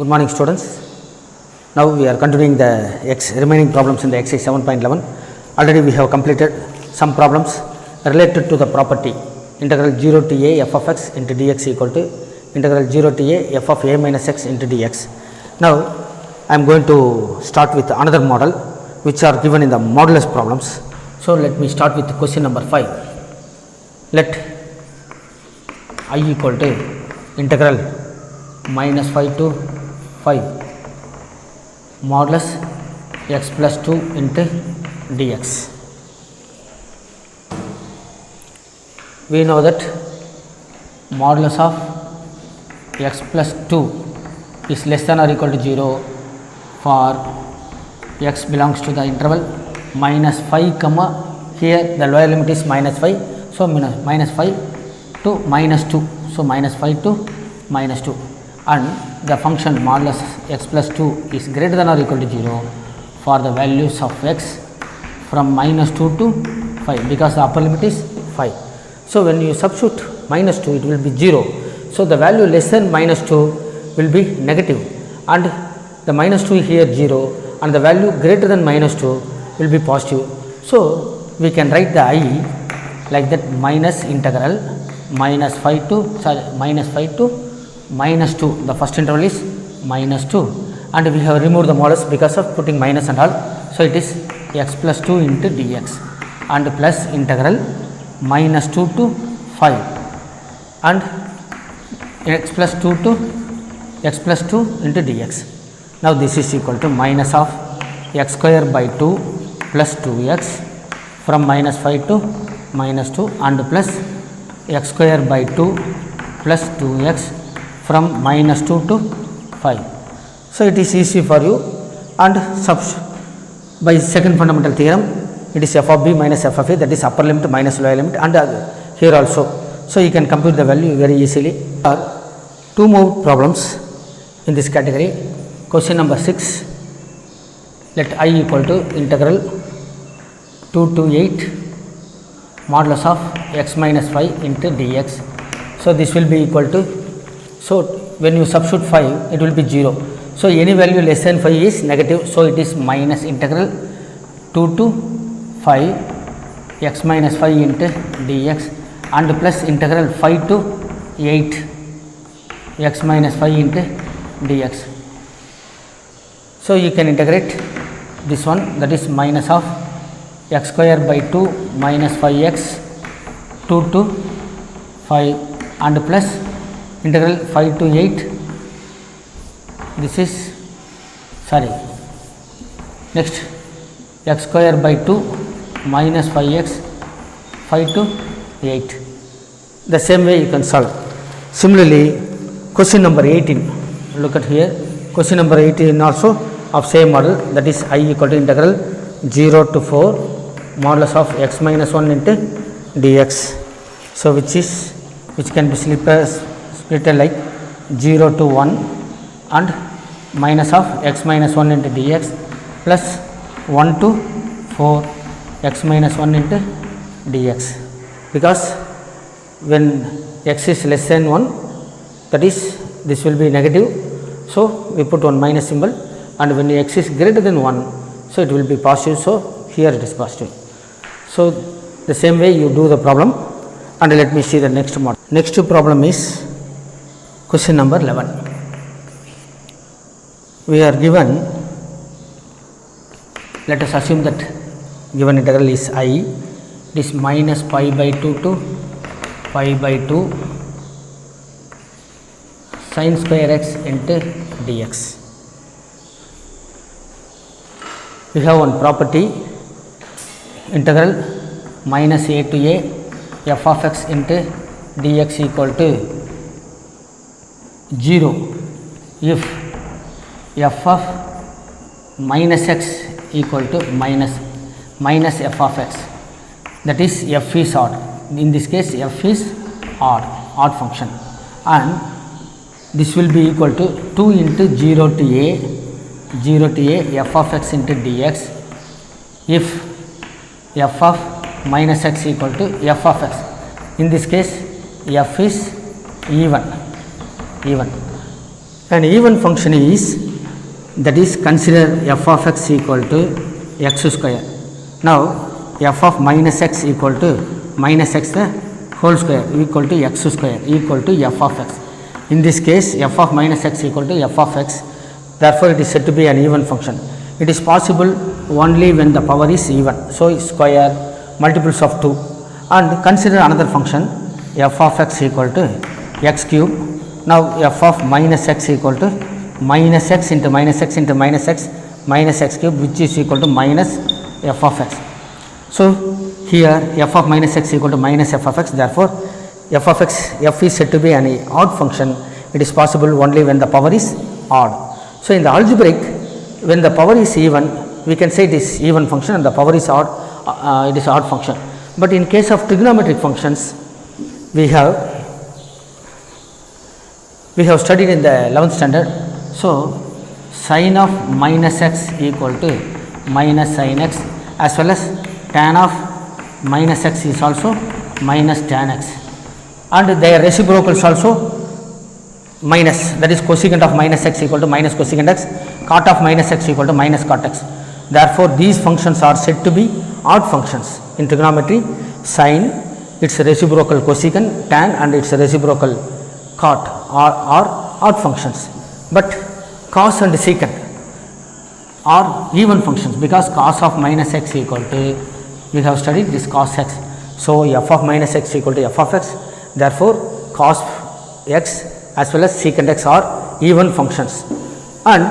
Good morning students. Now we are continuing the remaining problems in the exercise 7.11. Already we have completed some problems related to the property integral 0 to a f of x into dx equal to integral 0 to a f of a minus x into dx. Now I am going to start with another model which are given in the modulus problems. So let me start with question number 5. Let I equal to integral minus 5 to 5 modulus x plus 2 into dx. We know that modulus of x plus 2 is less than or equal to 0 for x belongs to the interval minus 5 comma here the lower limit is minus 5. So minus 5 to minus 2. So minus 5 to minus 2 and the function modulus x plus 2 is greater than or equal to 0 for the values of x from minus 2 to 5 because the upper limit is 5. So when you substitute minus 2 it will be 0. So the value less than minus 2 will be negative and the minus 2 here 0 and the value greater than minus 2 will be positive. So we can write the I like that minus integral minus 5 to minus 2, the first interval is minus 2 and we have removed the modulus because of putting minus and all. So it is x plus 2 into dx and plus integral minus 2 to 5 and x plus 2 into dx. Now this is equal to minus of x square by 2 plus 2x from minus 5 to minus 2 and plus x square by 2 plus 2x from minus 2 to 5. So it is easy for you and by second fundamental theorem it is f of b minus f of a, that is upper limit minus lower limit and here also. So you can compute the value very easily. Two more problems in this category. Question number 6, let I equal to integral 2 to 8 modulus of x minus 5 into dx. So this will be equal to, so when you substitute 5 it will be 0. So any value less than 5 is negative. So it is minus integral 2 to 5 x minus 5 into dx and plus integral 5 to 8 x minus 5 into dx. So you can integrate this one, that is minus of x square by 2 minus 5x 2 to 5 and plus integral 5 to 8, this is next x square by 2 minus 5x 5 to 8. The same way you can solve. Similarly question number 18, look at here, question number 18 also of same model, that is I equal to integral 0 to 4 modulus of x minus 1 into dx. So which can be split like 0 to 1 and minus of x minus 1 into dx plus 1 to 4 x minus 1 into dx, because when x is less than 1, that is this will be negative. So we put one minus symbol, and when x is greater than 1, so it will be positive. So here it is positive. So the same way you do the problem, and let me see the next model. Next problem is question number 11. We are given, let us assume that given integral is I, it is minus pi by 2 to pi by 2 sin square x into dx. We have one property integral minus a to a f of x into dx equal to 0 if f of minus x equal to minus f of x, that is f is odd. In this case f is odd function, and this will be equal to 2 into 0 to a f of x into dx if f of minus x equal to f of x. In this case f is even An even function is, that is, consider f of x equal to x square. Now f of minus x equal to minus x the whole square equal to x square equal to f of x. In this case, f of minus x equal to f of x, therefore it is said to be an even function. It is possible only when the power is even. So square, multiples of 2, and consider another function f of x equal to x cube. Now f of minus x equal to minus x into minus x into minus x minus x cube, which is equal to minus f of x. So here f of minus x equal to minus f of x, therefore f of x, f is said to be an odd function. It is possible only when the power is odd. So in the algebraic, when the power is even, we can say it is even function, and the power is odd, it is odd function. But in case of trigonometric functions, we have studied in the 11th standard. So sine of minus x equal to minus sin x, as well as tan of minus x is also minus tan x, and their reciprocals also minus, that is cosecant of minus x equal to minus cosecant x, cot of minus x equal to minus cot x. Therefore these functions are said to be odd functions. In trigonometry, sine, its reciprocal cosecant, tan and its reciprocal cot are odd functions, but cos and secant are even functions, because cos of minus x equal to, we have studied this cos x. So f of minus x equal to f of x, therefore cos x as well as secant x are even functions. And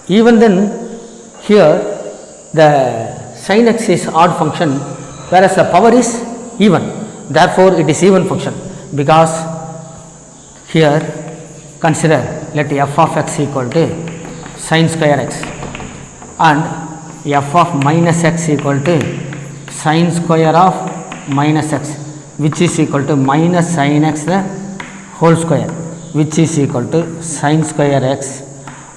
even then, here the sin x is odd function, whereas the power is even, therefore it is even function, because here consider, let f of x equal to sin square x and f of minus x equal to sin square of minus x, which is equal to minus sin x the whole square, which is equal to sin square x,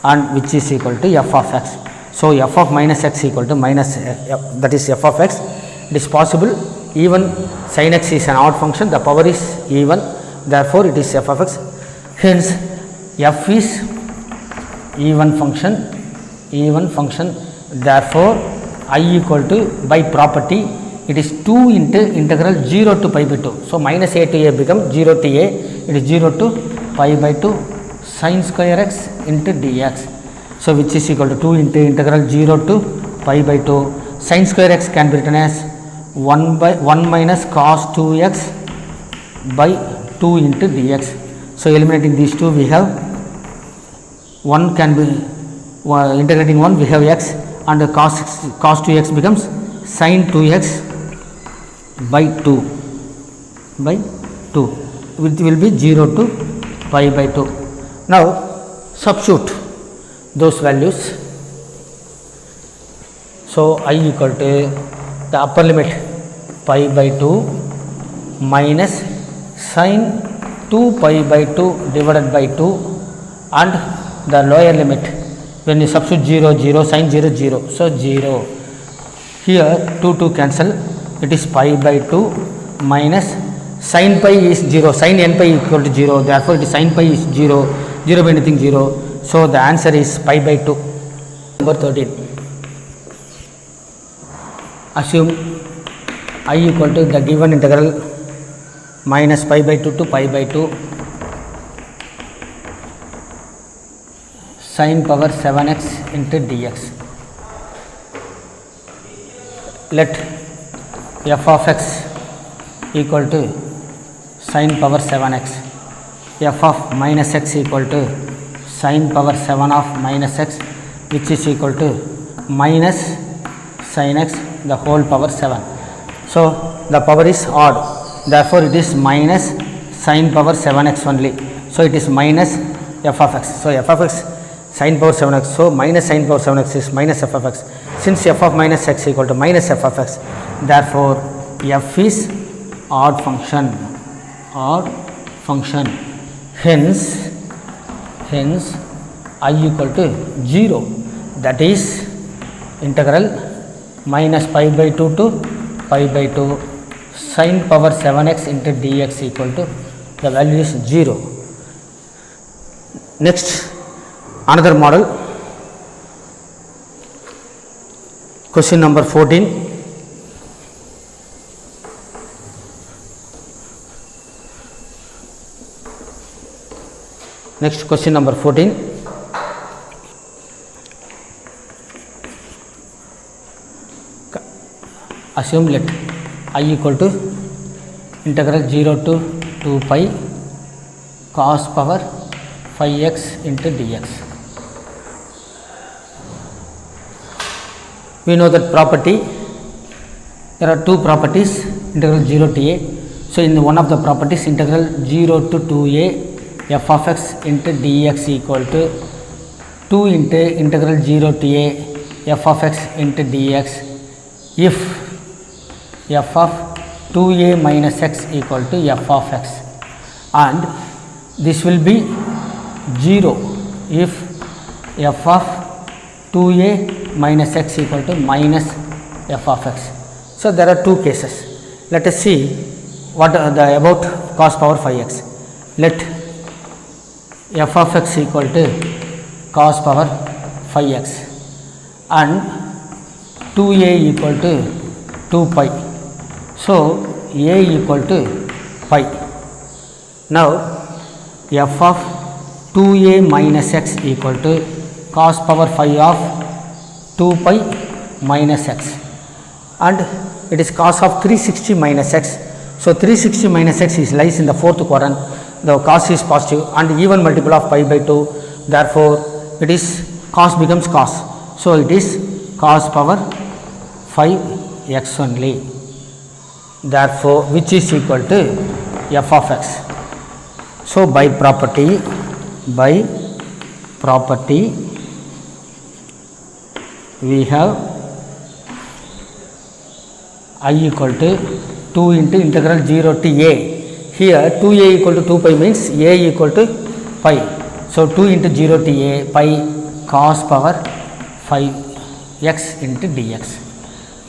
and which is equal to f of x. So f of minus x equal to minus that is f of x. It is possible even sin x is an odd function, the power is even, therefore it is f of x. Hence f is even function, therefore I equal to, by property, it is 2 into integral 0 to pi by 2. So minus a to a becomes 0 to a, it is 0 to pi by 2 sin square x into dx. So which is equal to 2 into integral 0 to pi by 2. Sin square x can be written as 1 minus cos 2x by 2 into dx. So eliminating these two, we have 1 can be integrating 1, we have x, and cos 2x becomes sin 2x by 2 which will be 0 to pi by 2. Now substitute those values. So I equal to the upper limit pi by 2 minus sin 2 pi by 2 divided by 2, and the lower limit, when you substitute 0 0, sin 0 0, so 0. Here 2 cancel, it is pi by 2 minus sin pi is 0, sin n pi equal to 0, therefore it is sin pi is 0, 0 by anything 0. So the answer is pi by 2. Number 13. Assume I equal to the given integral minus pi by 2 to pi by 2 sin power 7x into dx. Let f of x equal to sin power 7x, f of minus x equal to sin power 7 of minus x, which is equal to minus sin x the whole power 7. So the power is odd, therefore it is minus sin power 7x only. So it is minus f of x. So f of x sin power 7x, so minus sin power 7x is minus f of x. Since f of minus x equal to minus f of x, therefore f is odd function, hence I equal to 0, that is integral minus pi by 2 to pi by 2 sin power 7x into dx equal to, the value is 0. Next, another model, question number 14. Next, question number 14. Assume let I equal to integral 0 to 2 pi cos power phi x into dx. We know that property, there are two properties, integral 0 to a. So, in one of the properties, integral 0 to 2a f of x into dx equal to 2 into integral 0 to a f of x into dx if f of 2a minus x equal to f of x, and this will be 0 if f of 2a minus x equal to minus f of x. So, there are two cases. Let us see what are the about cos power phi x. Let f of x equal to cos power phi x and 2a equal to 2 pi. So, a equal to pi. Now, f of 2a minus x equal to cos power phi of 2 pi minus x, and it is cos of 360 minus x. So, 360 minus x is lies in the fourth quadrant, the cos is positive and even multiple of pi by 2, therefore, it is cos becomes cos. So, it is cos power phi x only, therefore, which is equal to f of x. So, by property we have I equal to 2 into integral 0 to a. Here 2a equal to 2 pi means a equal to pi. So, 2 into 0 to a pi cos power phi x into dx.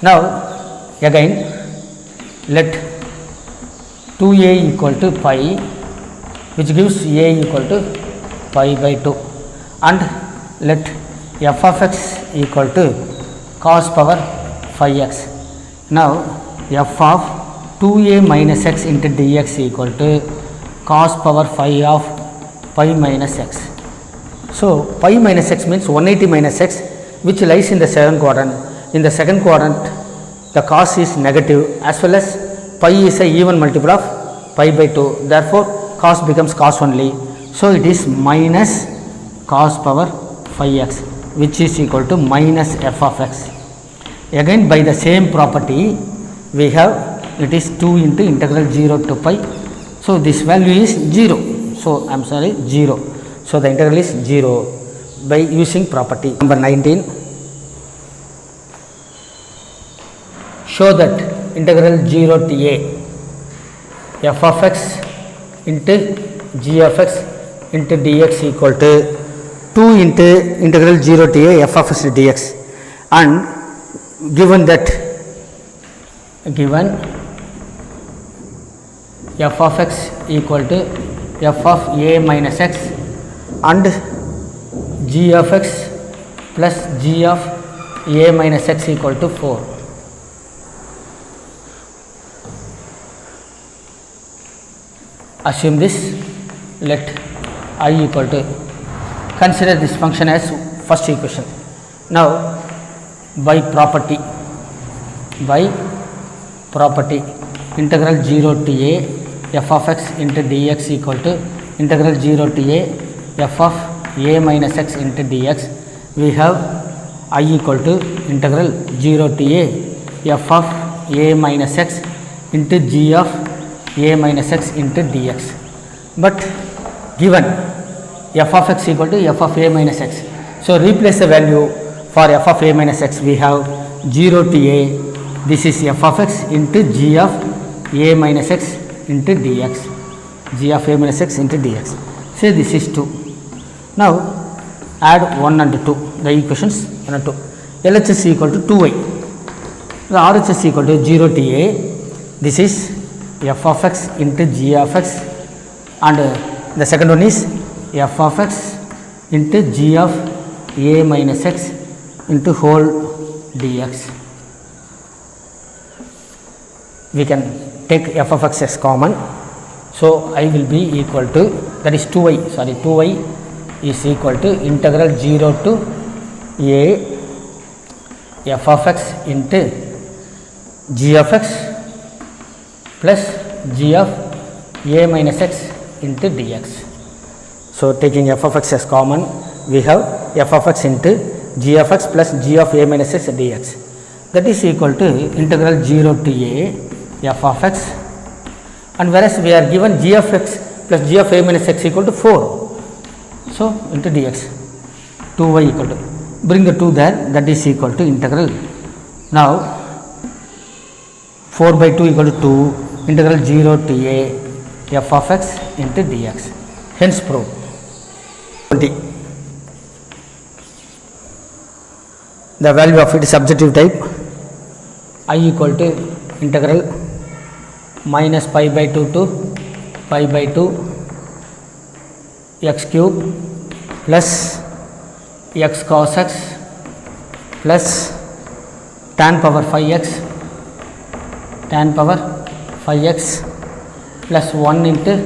Now, again let 2a equal to pi, which gives a equal to pi by 2, and let f of x equal to cos power phi x. Now, f of 2a minus x into dx equal to cos power phi of pi minus x. So, pi minus x means 180 minus x, which lies in the second quadrant. In the second quadrant, the cos is negative as well as pi is a even multiple of pi by 2. Therefore, cos becomes cos only. So, it is minus cos power phi x, which is equal to minus f of x. Again, by the same property, we have it is 2 into integral 0 to pi. So, this value is 0. So, I am sorry 0. So, the integral is 0 by using property. Number 19, show that integral 0 to a f of x into g of x into dx equal to 2 into integral 0 to a f of x dx, and given f of x equal to f of a minus x and g of x plus g of a minus x equal to 4. Assume this, let I equal to, consider this function as first equation. Now, by property integral 0 to a f of x into dx equal to integral 0 to a f of a minus x into dx. We have I equal to integral 0 to a f of a minus x into g of a minus x into dx. But given f of x equal to f of a minus x. So, replace the value for f of a minus x. We have 0 to a, this is f of x into g of a minus x into dx, g of a minus x into dx. Say this is 2. Now, add 1 and 2, the equations 1 and 2. LHS equal to 2y, the RHS equal to 0 to a, this is f of x into g of x, and the second one is f of x into g of a minus x into whole dx. We can take f of x as common. So, I will be equal to, that is 2y, sorry, 2y is equal to integral 0 to a f of x into g of x plus g of a minus x into dx. So, taking f of x as common, we have f of x into g of x plus g of a minus x dx, that is equal to integral 0 to a f of x, and whereas we are given g of x plus g of a minus x equal to 4. So, into dx, 2y equal to, bring the 2 there, that is equal to integral. Now, 4 by 2 equal to 2, integral 0 to a f of x into dx, hence prove. 20. The value of it is subjective type. I equal to integral minus pi by 2 to pi by 2 x cube plus x cos x plus tan power 5x plus 1 into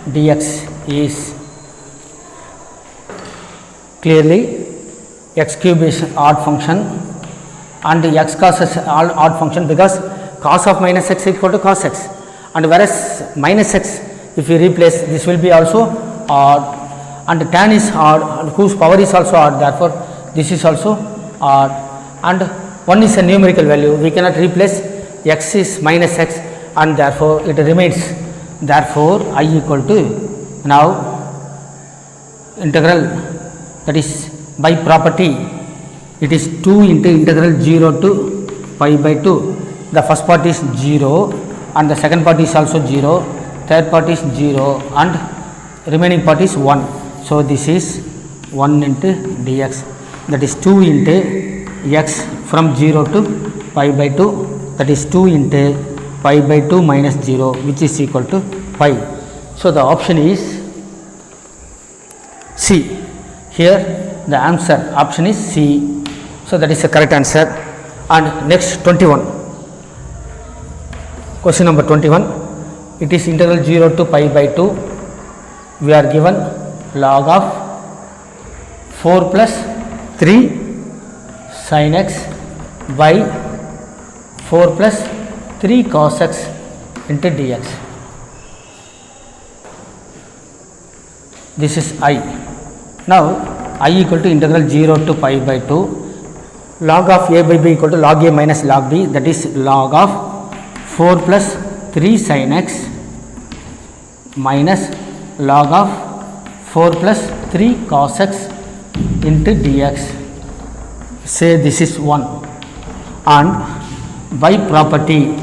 dx is clearly x cube is odd function and x cos is odd function, because cos of minus x equal to cos x, and whereas minus x, if you replace, this will be also odd, and tan is odd whose power is also odd, therefore this is also odd, and 1 is a numerical value, we cannot replace, x is minus x and therefore it remains. Therefore, I equal to, now integral, that is by property, it is 2 into integral 0 to pi by 2. The first part is 0 and the second part is also 0, third part is 0 and remaining part is 1. So, this is 1 into dx, that is 2 into x from 0 to pi by 2, that is 2 into pi by 2 minus 0, which is equal to pi. So, the option is C. Here the answer option is C. So, that is the correct answer. And next 21, question number 21, it is integral 0 to pi by 2, we are given log of 4 plus 3 sin x by 4 plus 3 cos x into dx. This is I. Now, I equal to integral 0 to pi by 2, log of a by b equal to log a minus log b, that is log of 4 plus 3 sin x minus log of 4 plus 3 cos x into dx. Say this is 1, and by property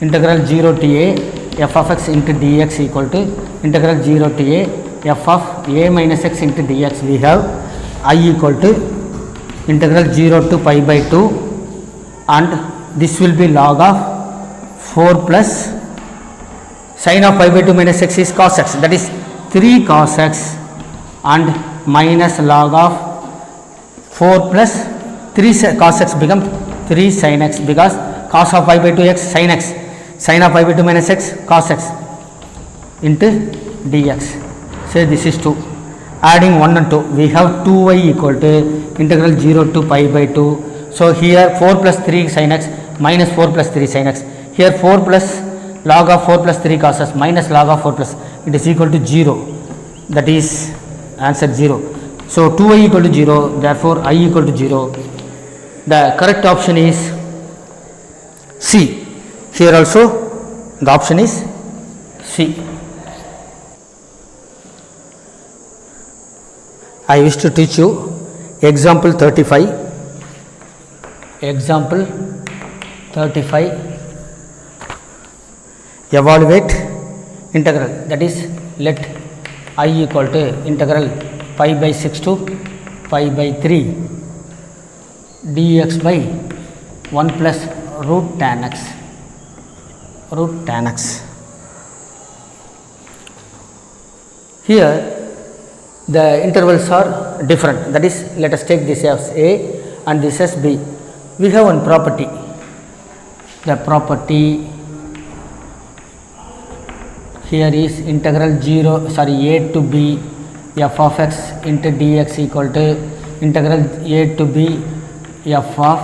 integral 0 to a f of x into dx equal to integral 0 to a f of a minus x into dx. We have I equal to integral 0 to pi by 2, and this will be log of 4 plus sin of pi by 2 minus x is cos x, that is 3 cos x, and minus log of 4 plus 3 cos x become 3 sin x, because cos of pi by 2 x sin x, sin of pi by 2 minus x cos x into dx. Say this is 2, adding 1 and 2, we have 2y equal to integral 0 to pi by 2. So, here 4 plus 3 sin x minus 4 plus 3 sin x, here 4 plus log of 4 plus 3 cos x minus log of 4 plus, it is equal to 0, that is answer 0. So, 2y equal to 0, therefore, I equal to 0. The correct option is C. Here also the option is C. I wish to teach you example 35. Example 35, evaluate integral, that is let I equal to integral pi by 6 to pi by 3 dx by 1 plus root tan x. Here the intervals are different, that is, let us take this as A and this as B. We have one property, the property here is integral A to B f of x into dx equal to integral A to B f of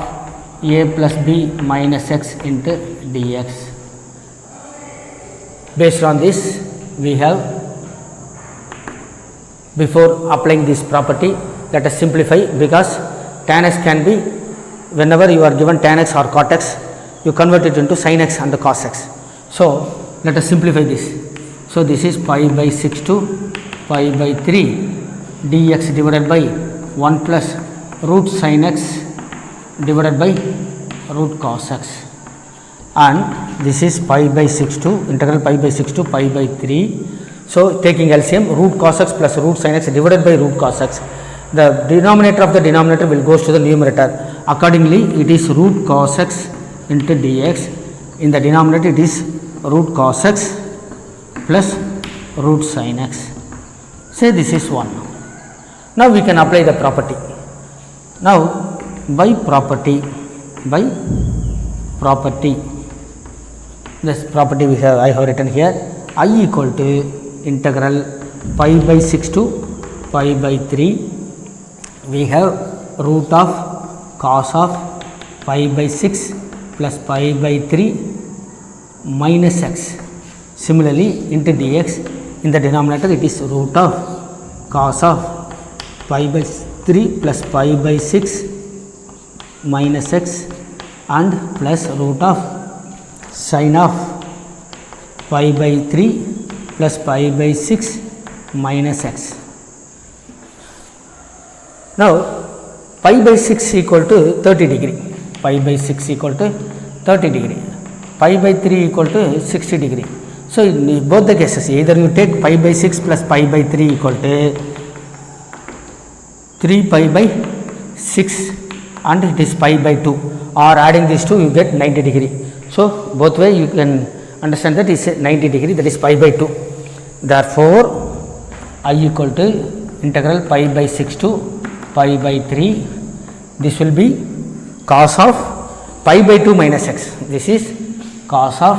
a plus b minus x into dx. Based on this, we have, before applying this property, let us simplify, because tan x can be, whenever you are given tan x or cot x, you convert it into sin x and cos x. So let us simplify this. So this is pi by 6 to pi by 3 dx divided by 1 plus root sin x divided by root cos x, and this is pi by 6 to integral pi by 6 to pi by 3. So taking LCM, root cos x plus root sin x divided by root cos x, the denominator of the denominator will goes to the numerator. Accordingly, it is root cos x into dx. In the denominator, it is root cos x plus root sin x. Say this is 1. Now we can apply the property. Now by property, this property I have written here, I equal to integral pi by 6 to pi by 3. We have root of cos of pi by 6 plus pi by 3 minus x. Similarly, into dx, in the denominator it is root of cos of pi by 3 plus pi by 6 minus x and plus root of sin of pi by 3 plus pi by 6 minus x. Now pi by 6 equal to 30 degree, pi by 6 equal to 30 degree, pi by 3 equal to 60 degree. So in both the cases, either you take pi by 6 plus pi by 3 equal to 3 pi by 6 and it is pi by 2, or adding these two you get 90 degree. So both way you can understand that is 90 degree, that is pi by 2. Therefore I equal to integral pi by 6 to pi by 3, this will be cos of pi by 2 minus x, this is cos of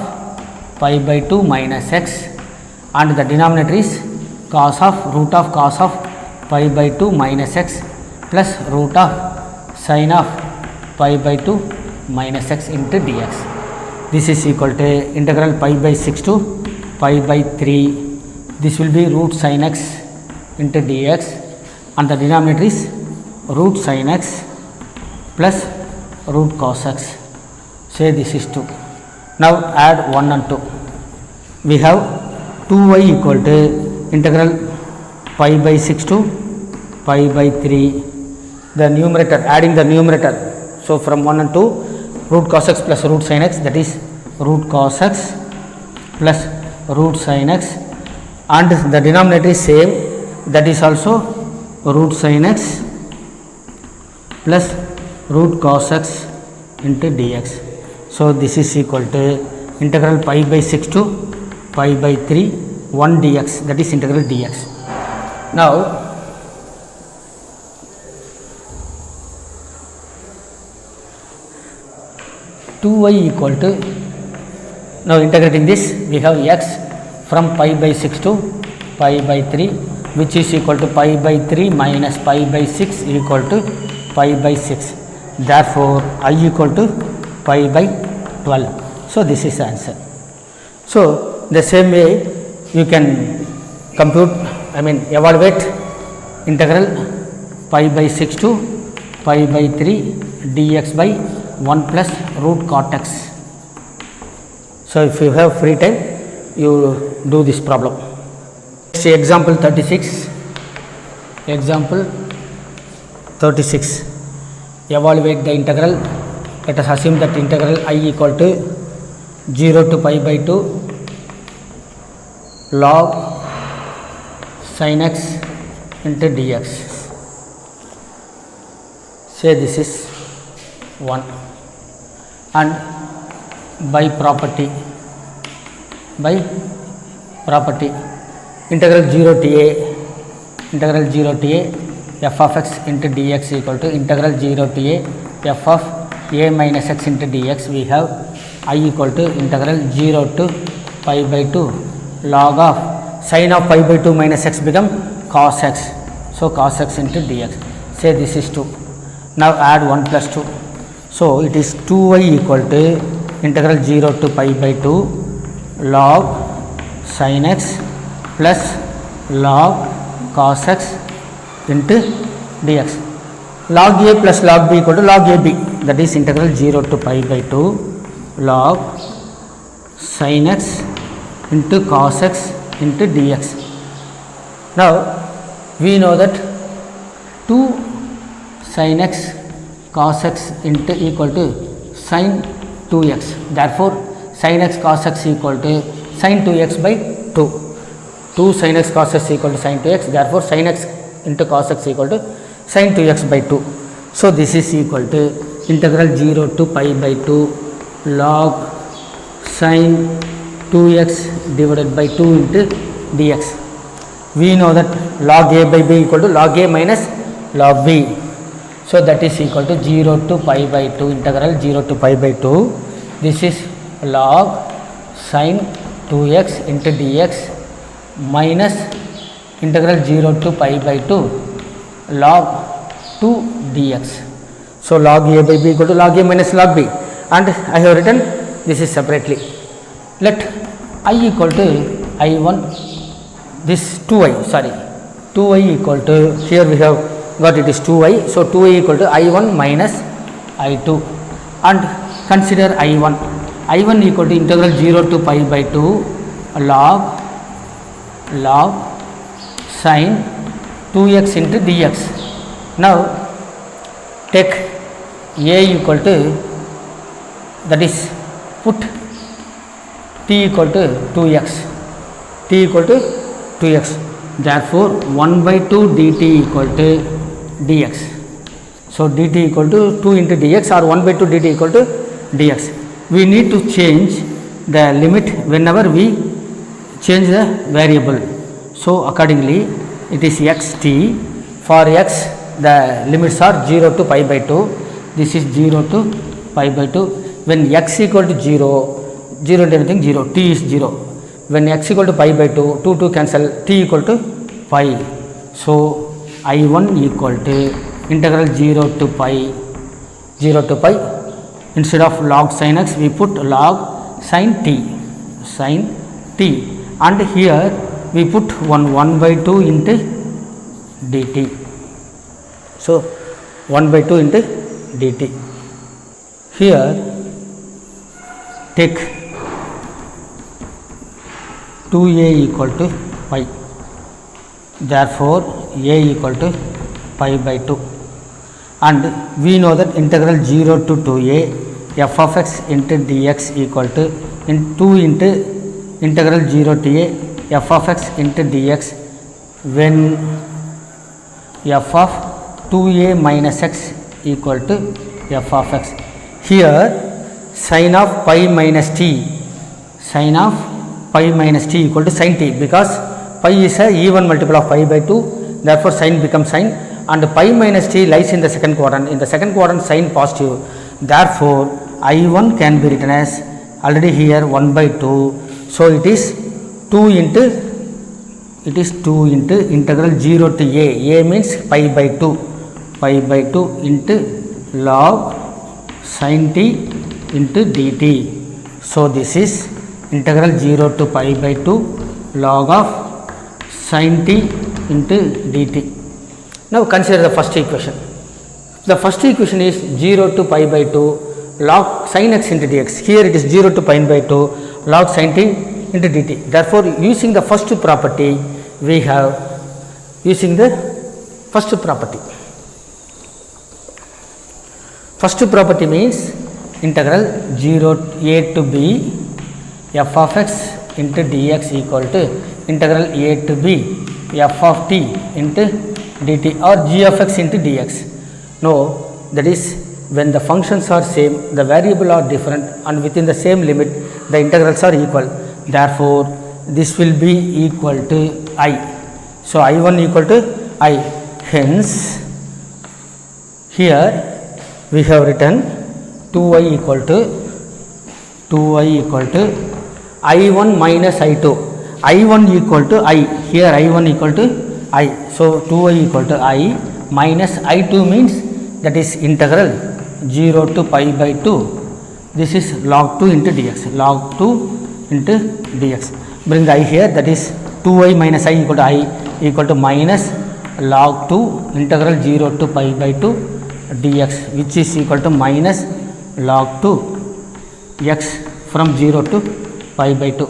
pi by 2 minus x, and the denominator is cos of root of cos of pi by 2 minus x plus root of sin of pi by 2 minus x into dx. This is equal to integral pi by 6 to pi by 3, this will be root sin x into dx, and the denominator is root sin x plus root cos x. Say this is 2. Now add 1 and 2. We have 2y equal to integral pi by 6 to pi by 3. The numerator, adding the numerator. So from 1 and 2, root cos x plus root sin x, that is root cos x plus root sin x, and the denominator is same, that is also root sin x plus root cos x into dx. So this is equal to integral pi by 6 to pi by 3 1 dx, that is integral dx. Now two y equal to, now integrating this, we have x from pi by 6 to pi by 3, which is equal to pi by 3 minus pi by 6 equal to pi by 6. Therefore I equal to pi by 12. So this is the answer. So the same way you can compute, evaluate integral pi by 6 to pi by 3 dx by 1 plus root cot x. So if you have free time, you do this problem. See example 36. Example 36. Evaluate the integral. Let us assume that integral I equal to 0 to pi by 2 log sin x into dx. Say this is 1, and by property integral 0 to a f of x into dx equal to integral 0 to a f of a minus x into dx. We have I equal to integral 0 to pi by 2 log of sin of pi by 2 minus x become cos x. So, cos x into dx. Say this is 2. Now, add 1 plus 2. So, it is 2y equal to integral 0 to pi by 2 log sin x plus log cos x into dx. Log a plus log b equal to log ab, that is integral 0 to pi by 2 log sin x into cos x into dx. Now, we know that 2 sin x cos x into equal to sin 2x. Therefore, sin x cos x equal to sin 2x by 2. 2 sin x cos x equal to sin 2x. Therefore, sin x into cos x equal to sin 2x by 2. So, this is equal to integral 0 to pi by 2 log sin 2x divided by 2 into dx. We know that log a by b equal to log a minus log b. So, that is equal to 0 to pi by 2 integral 0 to pi by 2. This is log sin 2x into dx minus integral 0 to pi by 2 log 2 dx. So, log a by b equal to log a minus log b, and I have written this is separately. Let I equal to I1, this 2i, sorry, 2i equal to, here we have got it is 2i. So, 2i equal to I1 minus I2, and consider I1. I1 equal to integral 0 to pi by 2 log sin 2x into dx. Now, take a equal to, that is put t equal to 2x, t equal to 2x. Therefore, 1 by 2 dt equal to dx. So, dt equal to 2 into dx or 1 by 2 dt equal to dx. We need to change the limit whenever we change the variable. So, accordingly it is xt. For x the limits are 0 to pi by 2. This is 0 to pi by 2. When x equal to 0, 0 into anything 0, t is 0. When x equal to pi by 2, 2 cancel, t equal to pi. So, I1 equal to integral 0 to pi, instead of log sin x we put log sin t, and here we put 1 by 2 into dt. So, 1 by 2 into dt. Here take 2a equal to pi. Therefore, a equal to pi by 2, and we know that integral 0 to 2a f of x into dx equal to 2 into integral 0 to a f of x into dx when f of 2a minus x equal to f of x. Here sin of pi minus t equal to sin t, because pi is a even multiple of pi by 2. Therefore, sin becomes sin, and pi minus t lies in the second quadrant. In the second quadrant, sin positive. Therefore, I1 can be written as already here 1 by 2. So, it is 2 into integral 0 to a means pi by 2 into log sin t into dt. So, this is integral 0 to pi by 2 log of sin t into dt. Now, consider the first equation. The first equation is 0 to pi by 2 log sin x into dx. Here it is 0 to pi by 2 log sin t into dt. Therefore, using the first property, we have using the first property. First property means integral 0 a to b f of x into dx equal to integral a to b f of t into dt or g of x into dx. No, that is when the functions are same, the variable are different, and within the same limit the integrals are equal. Therefore, this will be equal to I. So I1 equal to I. Hence here we have written 2I equal to I1 minus I2. I1 equal to I. Here I1 equal to I. So 2I equal to I minus I2 means that is integral 0 to pi by 2. This is log 2 into dx. Log 2 into dx. Bring I here, that is 2I minus I equal to I equal to minus log 2 integral 0 to pi by 2 dx, which is equal to minus log 2 x from 0 to pi by 2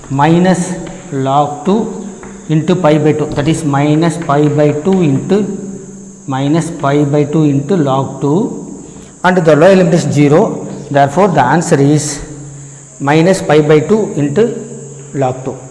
minus log 2 into pi by 2, that is minus pi by 2 into log 2, and the lower limit is 0. Therefore the answer is minus pi by 2 into log 2.